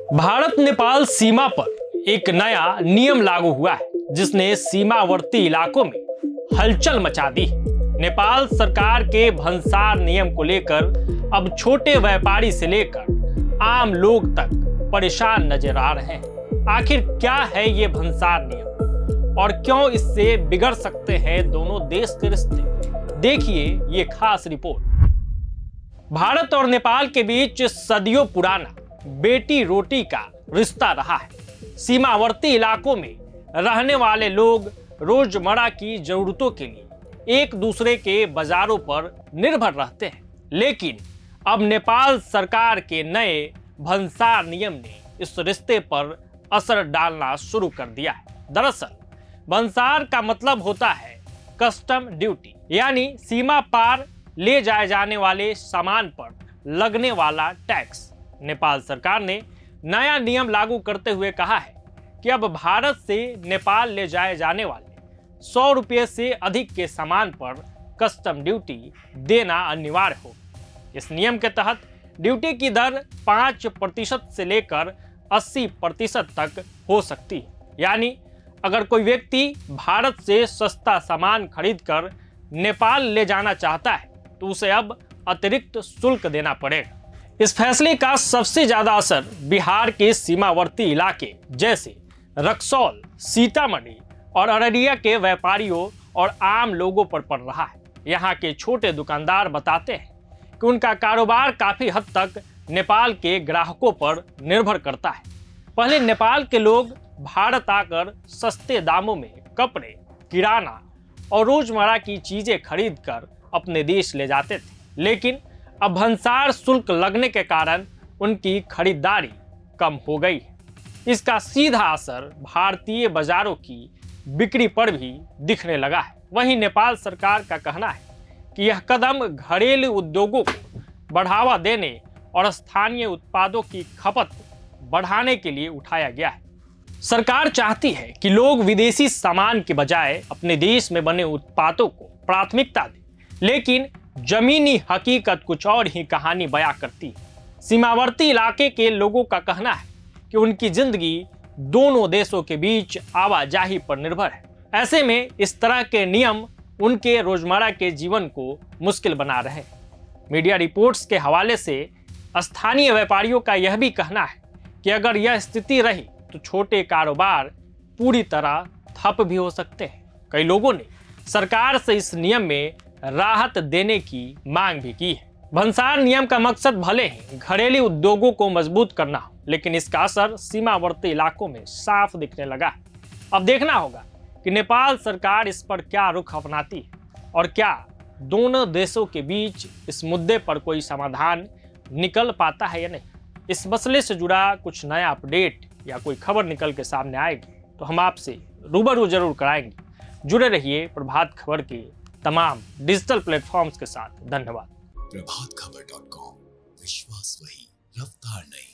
भारत नेपाल सीमा पर एक नया नियम लागू हुआ है जिसने सीमावर्ती इलाकों में हलचल मचा दी। नेपाल सरकार के भंसार नियम को लेकर अब छोटे व्यापारी से लेकर आम लोग तक परेशान नजर आ रहे हैं। आखिर क्या है ये भंसार नियम और क्यों इससे बिगड़ सकते हैं दोनों देश के रिश्ते, देखिए ये खास रिपोर्ट। भारत और नेपाल के बीच सदियों पुराना बेटी रोटी का रिश्ता रहा है। सीमावर्ती इलाकों में रहने वाले लोग रोजमर्रा की जरूरतों के लिए एक दूसरे के बाजारों पर निर्भर रहते हैं, लेकिन अब नेपाल सरकार के नए भंसार नियम ने इस रिश्ते पर असर डालना शुरू कर दिया है। दरअसल भंसार का मतलब होता है कस्टम ड्यूटी, यानी सीमा पार ले जाए जाने वाले सामान पर लगने वाला टैक्स। नेपाल सरकार ने नया नियम लागू करते हुए कहा है कि अब भारत से नेपाल ले जाए जाने वाले 100 रुपये से अधिक के सामान पर कस्टम ड्यूटी देना अनिवार्य होगा। इस नियम के तहत ड्यूटी की दर 5% से लेकर 80% तक हो सकती है, यानी अगर कोई व्यक्ति भारत से सस्ता सामान खरीदकर नेपाल ले जाना चाहता है तो उसे अब अतिरिक्त शुल्क देना पड़ेगा। इस फैसले का सबसे ज्यादा असर बिहार के सीमावर्ती इलाके जैसे रक्सौल, सीतामढ़ी और अररिया के व्यापारियों और आम लोगों पर पड़ रहा है। यहाँ के छोटे दुकानदार बताते हैं कि उनका कारोबार काफी हद तक नेपाल के ग्राहकों पर निर्भर करता है। पहले नेपाल के लोग भारत आकर सस्ते दामों में कपड़े, किराना और रोजमर्रा की चीजें खरीदकर अपने देश ले जाते थे, लेकिन अब भंसार शुल्क लगने के कारण उनकी खरीदारी कम हो गई है। इसका सीधा असर भारतीय बाजारों की बिक्री पर भी दिखने लगा है। वहीं नेपाल सरकार का कहना है कि यह कदम घरेलू उद्योगों को बढ़ावा देने और स्थानीय उत्पादों की खपत बढ़ाने के लिए उठाया गया है। सरकार चाहती है कि लोग विदेशी सामान के बजाय अपने देश में बने उत्पादों को प्राथमिकता दें, लेकिन जमीनी हकीकत कुछ और ही कहानी बयां करती है। सीमावर्ती इलाके के लोगों का कहना है कि उनकी जिंदगी दोनों देशों के बीच आवाजाही पर निर्भर है। ऐसे में इस तरह के नियम उनके रोजमर्रा के जीवन को मुश्किल बना रहे हैं। मीडिया रिपोर्ट्स के हवाले से स्थानीय व्यापारियों का यह भी कहना है कि अगर यह स्थिति रही तो छोटे कारोबार पूरी तरह ठप भी हो सकते हैं। कई लोगों ने सरकार से इस नियम में राहत देने की मांग भी की है। भंसार नियम का मकसद भले ही घरेलू उद्योगों को मजबूत करना हो, लेकिन इसका असर सीमावर्ती इलाकों में साफ दिखने लगा है। अब देखना होगा कि नेपाल सरकार इस पर क्या रुख अपनाती है और क्या दोनों देशों के बीच इस मुद्दे पर कोई समाधान निकल पाता है या नहीं। इस मसले से जुड़ा कुछ नया अपडेट या कोई खबर निकल के सामने आएगी तो हम आपसे रूबरू जरूर कराएंगे। जुड़े रहिए प्रभात खबर के तमाम डिजिटल प्लेटफॉर्म्स के साथ। धन्यवाद। प्रभातखबर.com, विश्वास वही, रफ्तार नहीं।